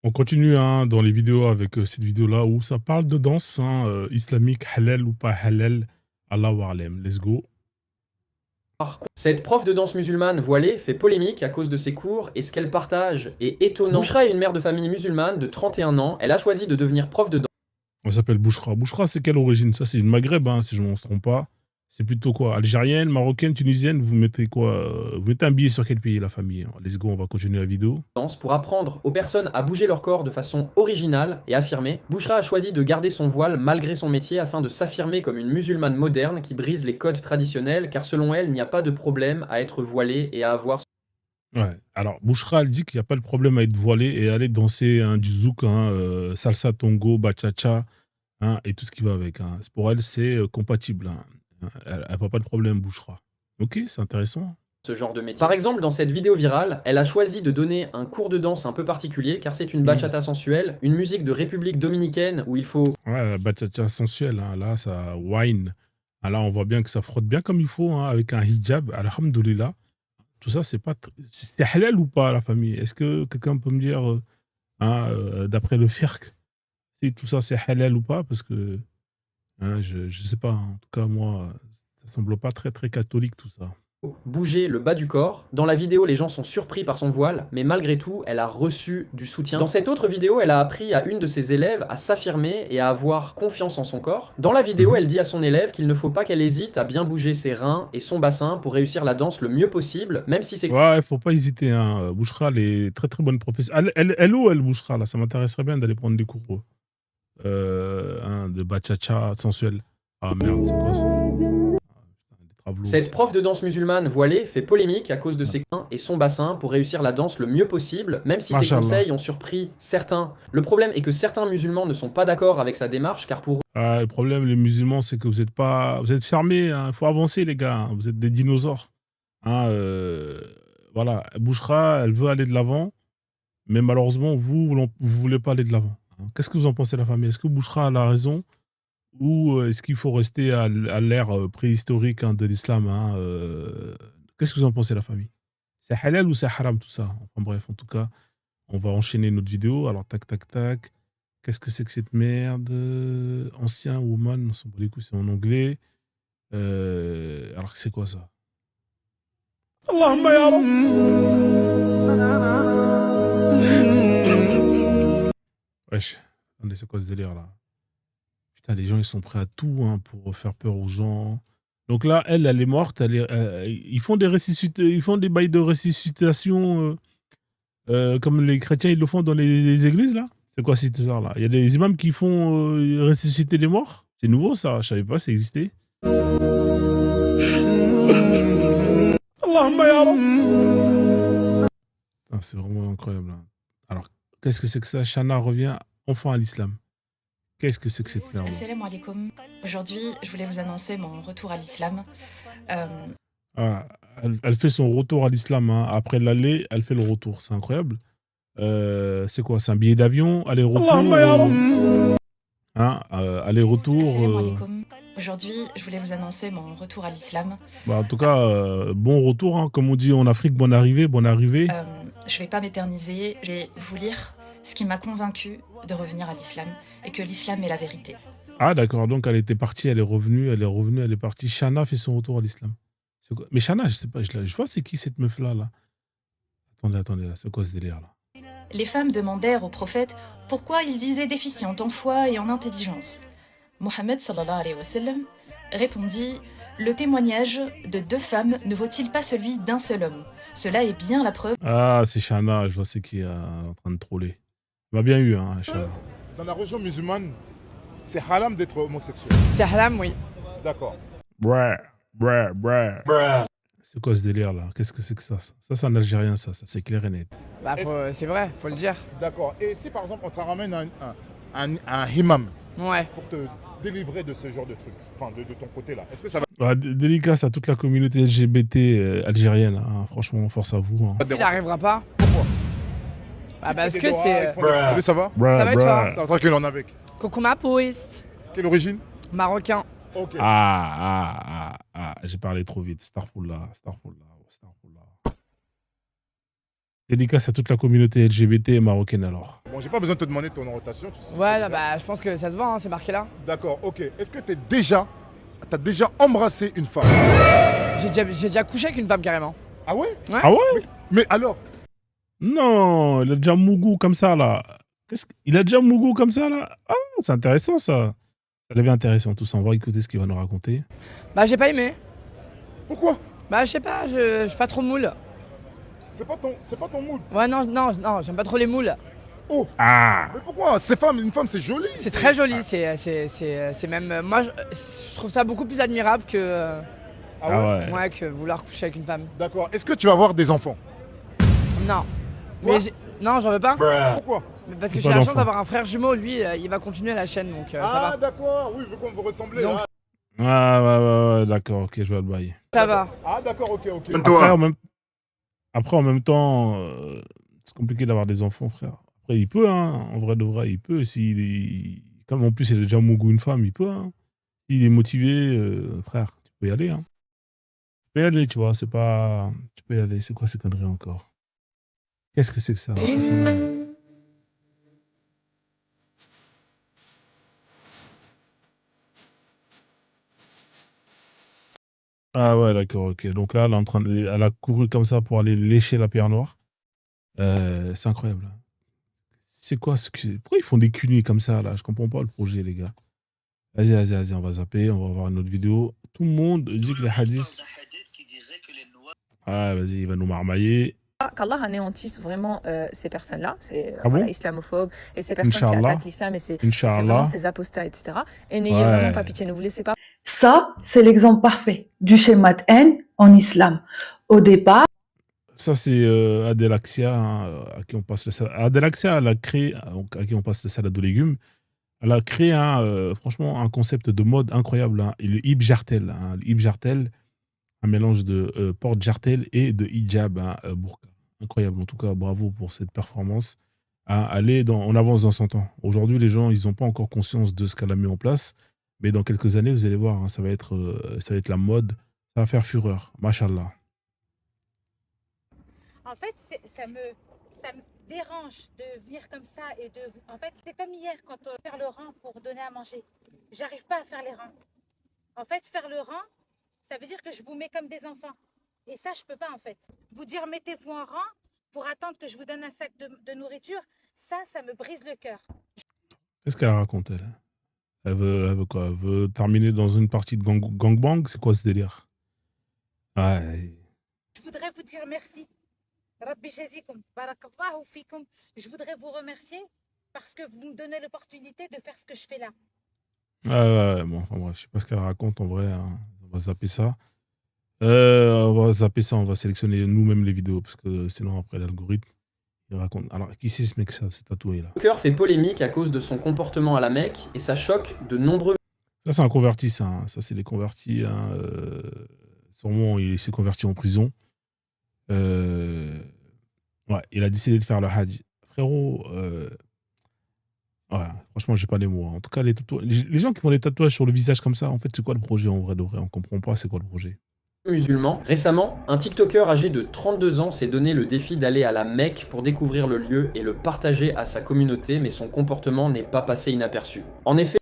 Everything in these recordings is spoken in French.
On continue hein, dans les vidéos avec cette vidéo-là où ça parle de danse hein, islamique, halal ou pas halal. Allahu a'lam. Let's go. Cette prof de danse musulmane voilée fait polémique à cause de ses cours et ce qu'elle partage est étonnant. Bouchra est une mère de famille musulmane de 31 ans, elle a choisi de devenir prof de danse. On s'appelle Bouchra. Bouchra, c'est quelle origine? Ça, c'est une Maghreb, hein, si je ne me trompe pas. C'est plutôt quoi? Algérienne, marocaine, tunisienne? Vous mettez quoi? Vous mettez un billet sur quel pays, la famille? Let's go, on va continuer la vidéo. Pour apprendre aux personnes à bouger leur corps de façon originale et affirmée, Bouchra a choisi de garder son voile malgré son métier afin de s'affirmer comme une musulmane moderne qui brise les codes traditionnels car selon elle, il n'y a pas de problème à être voilée et à avoir... Ouais. Alors, Bouchra, elle dit qu'il n'y a pas de problème à être voilé et aller danser hein, du zouk, hein, salsa, tongo, bachata, hein, et tout ce qui va avec. Hein. Pour elle, c'est compatible. Hein. Elle n'a pas de problème, Bouchra. Ok, c'est intéressant. ce genre de métier. Par exemple, dans cette vidéo virale, elle a choisi de donner un cours de danse un peu particulier car c'est une bachata sensuelle, une musique de République dominicaine où il faut... Ouais, la bachata sensuelle, hein, là, ça wine. Ah, là, on voit bien que ça frotte bien comme il faut, hein, avec un hijab, alhamdoulilah. Tout ça, c'est pas c'est halal ou pas, la famille? Est-ce que quelqu'un peut me dire, hein, d'après le FIRC, si tout ça c'est halal ou pas? Parce que hein, je ne sais pas. Hein. En tout cas, moi, ça semble pas très, très catholique tout ça. bouger le bas du corps. Dans la vidéo, les gens sont surpris par son voile, mais malgré tout, elle a reçu du soutien. Dans cette autre vidéo, elle a appris à une de ses élèves à s'affirmer et à avoir confiance en son corps. Dans la vidéo, elle dit à son élève qu'il ne faut pas qu'elle hésite à bien bouger ses reins et son bassin pour réussir la danse le mieux possible, même si c'est... Ouais, faut pas hésiter. Hein. Bouchra, elle est très, très bonne professeure. Elle où, elle, Bouchra, là? Ça m'intéresserait bien d'aller prendre des cours hein, de bachata sensuel. Ah merde, c'est quoi ça? Cette prof de danse musulmane voilée fait polémique à cause de ses reins et son bassin pour réussir la danse le mieux possible, même si ses conseils ont surpris certains. Le problème est que certains musulmans ne sont pas d'accord avec sa démarche car pour eux... Ah, le problème, les musulmans, c'est que vous êtes fermés. Il hein. Faut avancer, les gars. Hein. Vous êtes des dinosaures. Hein, voilà, Bouchra, elle veut aller de l'avant, mais malheureusement, vous voulez pas aller de l'avant. Hein. Qu'est-ce que vous en pensez, la famille? Est-ce que Bouchra a la raison ou est-ce qu'il faut rester à l'ère préhistorique hein, de l'islam hein, Qu'est-ce que vous en pensez, la famille? C'est halal ou c'est haram tout ça? Enfin bref, en tout cas, on va enchaîner notre vidéo. Alors, tac, tac, tac. Qu'est-ce que c'est que cette merde? Ancien woman, on s'en bat les couilles, c'est en anglais. Alors, c'est quoi ça? Allahumma ya Rab. Wesh, attendez, c'est quoi ce délire là? Putain, les gens ils sont prêts à tout hein, pour faire peur aux gens. Donc là, elle est morte. Ils font ils font des bails de ressuscitation comme les chrétiens ils le font dans les églises là. C'est quoi cette histoire là? Il y a des imams qui font ressusciter les morts. C'est nouveau ça, je savais pas ça existait. Allahumma ya Rab. C'est vraiment incroyable. Hein. Alors, qu'est-ce que c'est que ça? Shana revient enfin à l'islam. Qu'est-ce que c'est que cette merde? Assalamu alaikum. Aujourd'hui, je voulais vous annoncer mon retour à l'islam. Ah, elle fait son retour à l'islam. Hein. Après l'aller, elle fait le retour. C'est incroyable. C'est quoi? C'est un billet d'avion? Aller-retour hein, aller-retour. Assalamu alaikum. Aujourd'hui, je voulais vous annoncer mon retour à l'islam. Bah, en tout cas, bon retour. Hein. Comme on dit en Afrique, bonne arrivée, bonne arrivée. Je ne vais pas m'éterniser. Je vais vous lire ce qui m'a convaincu de revenir à l'islam et que l'islam est la vérité. Ah d'accord, donc elle était partie, elle est revenue, elle est partie. Shana fait son retour à l'islam. Mais Shana, je sais pas, je vois c'est qui cette meuf là là. Attendez, là, c'est quoi ce délire là? Les femmes demandèrent au prophète pourquoi il disait déficiente en foi et en intelligence. Mohammed sallallahu alayhi wa sallam répondit « Le témoignage de 2 femmes ne vaut-il pas celui d'un seul homme? Cela est bien la preuve. » Ah, c'est Shana, je vois c'est qui est en train de troller. Il m'a bien eu, hein, Shana. Dans la religion musulmane, c'est haram d'être homosexuel. C'est haram, oui. D'accord. C'est quoi ce délire là? Qu'est-ce que c'est que ça? Ça c'est un Algérien, ça c'est clair et net. Bah, c'est vrai, faut le dire. D'accord. Et si par exemple on te ramène un imam Ouais. pour te délivrer de ce genre de truc, enfin de ton côté là, est-ce que ça va Bah, dédicace à toute la communauté LGBT algérienne. Hein. Franchement, force à vous. Hein. te Il déranger? n'arrivera pas. Pourquoi? Bah, parce Des que doigts, c'est. ils font des- Salut, ça va? Ça va et toi? Ça va tranquille, on est avec. Coucou ma pouiste. Quelle origine? Marocain. Ok. J'ai parlé trop vite. Starfullah. Dédicace à toute la communauté LGBT marocaine alors. Bon, Bon, j'ai pas besoin de te demander ton orientation. Tu sais, Ouais, déjà. bah je pense que ça se voit, hein, c'est marqué là. D'accord, ok. Est-ce que t'as déjà embrassé une femme? J'ai déjà couché avec une femme carrément. Ah ouais? Ah ouais? Mais alors? Non, il a déjà Mougou comme ça, là. Il a déjà Mougou comme ça, là? Ah, c'est intéressant, ça. Ça devient intéressant, tout ça. On va écouter ce qu'il va nous raconter. Bah j'ai pas aimé. Pourquoi? Bah je sais pas, je suis pas trop moule. C'est pas ton mood. Ouais, non, j'aime pas trop les moules. Oh, Ah! mais pourquoi? Une femme, c'est joli. C'est très joli, c'est même... Moi, je trouve ça beaucoup plus admirable que... Ah ouais? ouais. Ouais, que vouloir coucher avec une femme. D'accord. Est-ce que tu vas avoir des enfants? Non. Quoi? Mais non, j'en veux pas. Pourquoi? Mais parce Faut que pas j'ai la chance d'enfant. d'avoir un frère jumeau, lui, il va continuer la chaîne, donc ça Ah va. d'accord, oui, vu qu'on veut ressembler. Donc, Ouais, d'accord, ok, je vois le bail. Ça va. Ah d'accord, ok. Après, en même temps, c'est compliqué d'avoir des enfants, frère. Après, il peut, hein. En vrai de vrai, il peut. Comme en plus, il a déjà Mougou une femme, il peut, hein. S'il est motivé, frère, tu peux y aller, hein. Tu peux y aller, tu vois, c'est pas... Tu peux y aller, c'est quoi ces conneries encore? Qu'est-ce que c'est que ça? Ça, c'est mal. Ah ouais, d'accord, ok. Donc là, elle a couru comme ça pour aller lécher la pierre noire. C'est incroyable. C'est quoi pourquoi ils font des cunis comme ça, là? Je comprends pas le projet, les gars. Vas-y, on va zapper, on va voir une autre vidéo. Tout le monde dit que les hadiths... Ah, vas-y, il va nous marmailler. Qu'Allah anéantisse vraiment ces personnes-là, ces Ah bon? islamophobes, et ces personnes qui Inch'Allah. attaquent l'islam, et c'est vraiment Inch'Allah. ces apostats, etc. Et n'ayez Ouais. vraiment pas pitié, ne vous laissez pas. Ça, c'est l'exemple parfait du schéma de haine en islam. Au départ, Ça, c'est Adel Axia, hein, à qui on passe le salade. Adel Axia, elle a créé, donc, à qui on passe le salade de légumes, elle a créé franchement un concept de mode incroyable. Hein, et le hib jartel. Hein, le hib jartel, un mélange de porte jartel et de hijab, hein, burqa. Incroyable. En tout cas, bravo pour cette performance. Hein, on avance dans son temps. Aujourd'hui, les gens, ils n'ont pas encore conscience de ce qu'elle a mis en place. Mais dans quelques années, vous allez voir, hein, ça va être la mode. Ça va faire fureur. Mashallah. En fait, ça me dérange de venir comme ça et de... En fait, c'est comme hier quand on faire le rang pour donner à manger. J'arrive pas à faire les rangs. En fait, faire le rang, ça veut dire que je vous mets comme des enfants. Et ça, je peux pas en fait. Vous dire mettez-vous en rang pour attendre que je vous donne un sac de nourriture, ça me brise le cœur. Qu'est-ce qu'elle raconte, elle? Elle veut quoi? Elle veut terminer dans une partie de gangbang? C'est quoi ce délire? Ouais. Je voudrais vous dire merci. Rabbi Jazikum, barakallahu fikum. Je voudrais vous remercier parce que vous me donnez l'opportunité de faire ce que je fais là. Ouais, bon, enfin bref, je sais pas ce qu'elle raconte en vrai. Hein. On va zapper ça. On va sélectionner nous-mêmes les vidéos parce que sinon après l'algorithme, il raconte. Alors, qui c'est ce mec, ça, c'est tatoué là? TikToker fait polémique à cause de son comportement à la Mecque et ça choque de nombreux Ça, c'est un converti, ça. Hein. Ça, c'est des convertis. Hein. Sûrement, il s'est converti en prison. Ouais, il a décidé de faire le Hajj. Frérot, ouais, franchement, j'ai pas les mots. Hein. En tout cas, les gens qui font des tatouages sur le visage comme ça, en fait, c'est quoi le projet en vrai de vrai? On comprend pas c'est quoi le projet. musulmans. Récemment, un TikToker âgé de 32 ans s'est donné le défi d'aller à la Mecque pour découvrir le lieu et le partager à sa communauté, mais son comportement n'est pas passé inaperçu. En effet,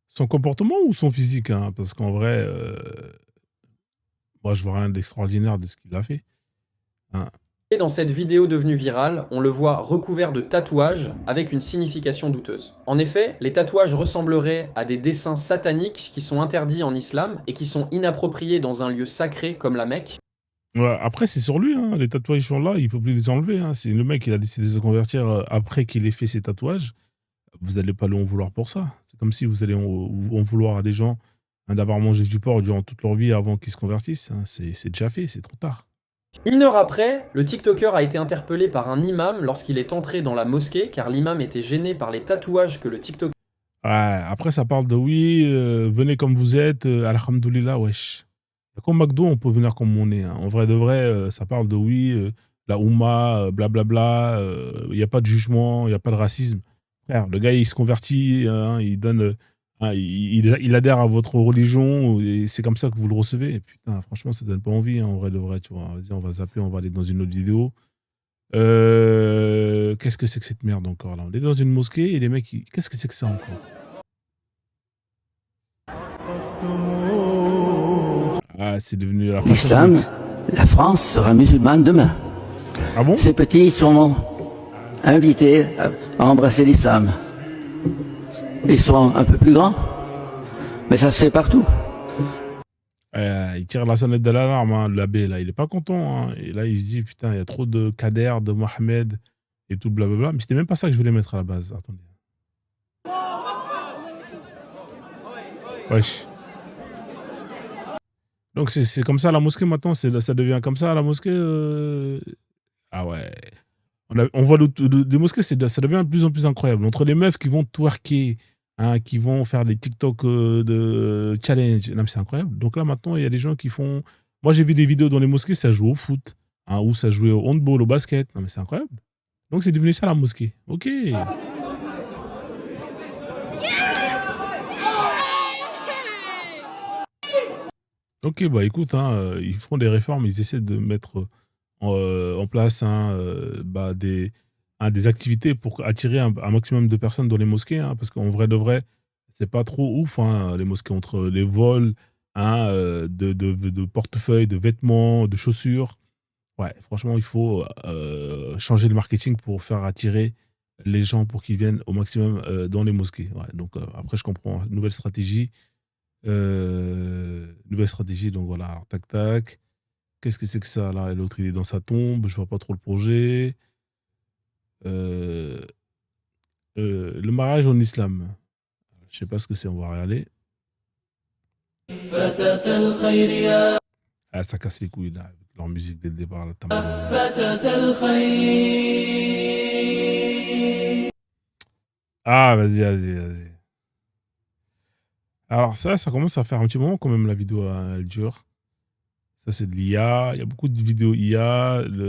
Son comportement ou son physique, hein? Parce qu'en vrai, moi, je vois rien d'extraordinaire de ce qu'il a fait. Hein. dans cette vidéo devenue virale, on le voit recouvert de tatouages avec une signification douteuse. En effet, les tatouages ressembleraient à des dessins sataniques qui sont interdits en islam et qui sont inappropriés dans un lieu sacré comme la Mecque. Ouais, après, c'est sur lui. Hein. Les tatouages sont là, il peut plus les enlever. Hein. C'est le mec qui a décidé de se convertir après qu'il ait fait ses tatouages. Vous n'allez pas lui en vouloir pour ça. C'est comme si vous allez en vouloir à des gens hein, d'avoir mangé du porc durant toute leur vie avant qu'ils se convertissent. Hein. C'est déjà fait, c'est trop tard. Une heure après, le TikToker a été interpellé par un imam lorsqu'il est entré dans la mosquée car l'imam était gêné par les tatouages que le TikToker Ouais, après, ça parle de oui, venez comme vous êtes, alhamdoulilah, wesh. Comme McDo, on peut venir comme on est. Hein. En vrai de vrai, ça parle de oui, la Oumma, blablabla, il n'y a pas de jugement, il n'y a pas de racisme. Frère, le gars, il se convertit, hein, il donne, hein, il adhère à votre religion, et c'est comme ça que vous le recevez. Et putain, franchement, ça donne pas envie, hein, en vrai de vrai, tu vois. Vas-y, on va zapper, on va aller dans une autre vidéo. Qu'est-ce que c'est que cette merde encore là? On est dans une mosquée et les mecs, qu'est-ce que c'est que ça encore? Ah, c'est devenu la façon L'islam, la France sera musulmane demain. Ah bon? Ces petits sont invités à embrasser l'islam. Ils sont un peu plus grands, mais ça se fait partout. Il tire la sonnette de l'alarme, hein, l'abbé, là. Il est pas content. Hein. Et là, il se dit, putain, il y a trop de Kader, de Mohamed et tout blablabla. Mais c'était même pas ça que je voulais mettre à la base. Attendez. Wesh. Donc, c'est comme ça la mosquée maintenant? Ça devient comme ça la mosquée Ah ouais. On voit des mosquées, ça devient de plus en plus incroyable. Entre les meufs qui vont twerker, hein, qui vont faire des TikTok de challenge. Non, mais c'est incroyable. Donc là, maintenant, il y a des gens qui font. Moi, j'ai vu des vidéos dans les mosquées, ça joue au foot, hein, ou ça jouait au handball, au basket. Non, mais c'est incroyable. Donc, c'est devenu ça la mosquée. Ok. Ok, bah écoute, hein, ils font des réformes, ils essaient de mettre en place des activités pour attirer un maximum de personnes dans les mosquées, hein, parce qu'en vrai de vrai, c'est pas trop ouf, hein, les mosquées, entre les vols, hein, de portefeuilles, de vêtements, de chaussures. Ouais, franchement, il faut changer le marketing pour faire attirer les gens pour qu'ils viennent au maximum dans les mosquées. Ouais, donc après, je comprends. Nouvelle stratégie, donc voilà. Alors, tac, tac. Qu'est-ce que c'est que ça là? Et l'autre, il est dans sa tombe, je vois pas trop le projet. Le mariage en islam. Je sais pas ce que c'est, on va regarder. Ah, ça casse les couilles là, avec leur musique dès le départ. Là, ah, vas-y. Alors ça commence à faire un petit moment quand même, la vidéo, hein, elle dure. Ça, c'est de l'IA. Il y a beaucoup de vidéos IA.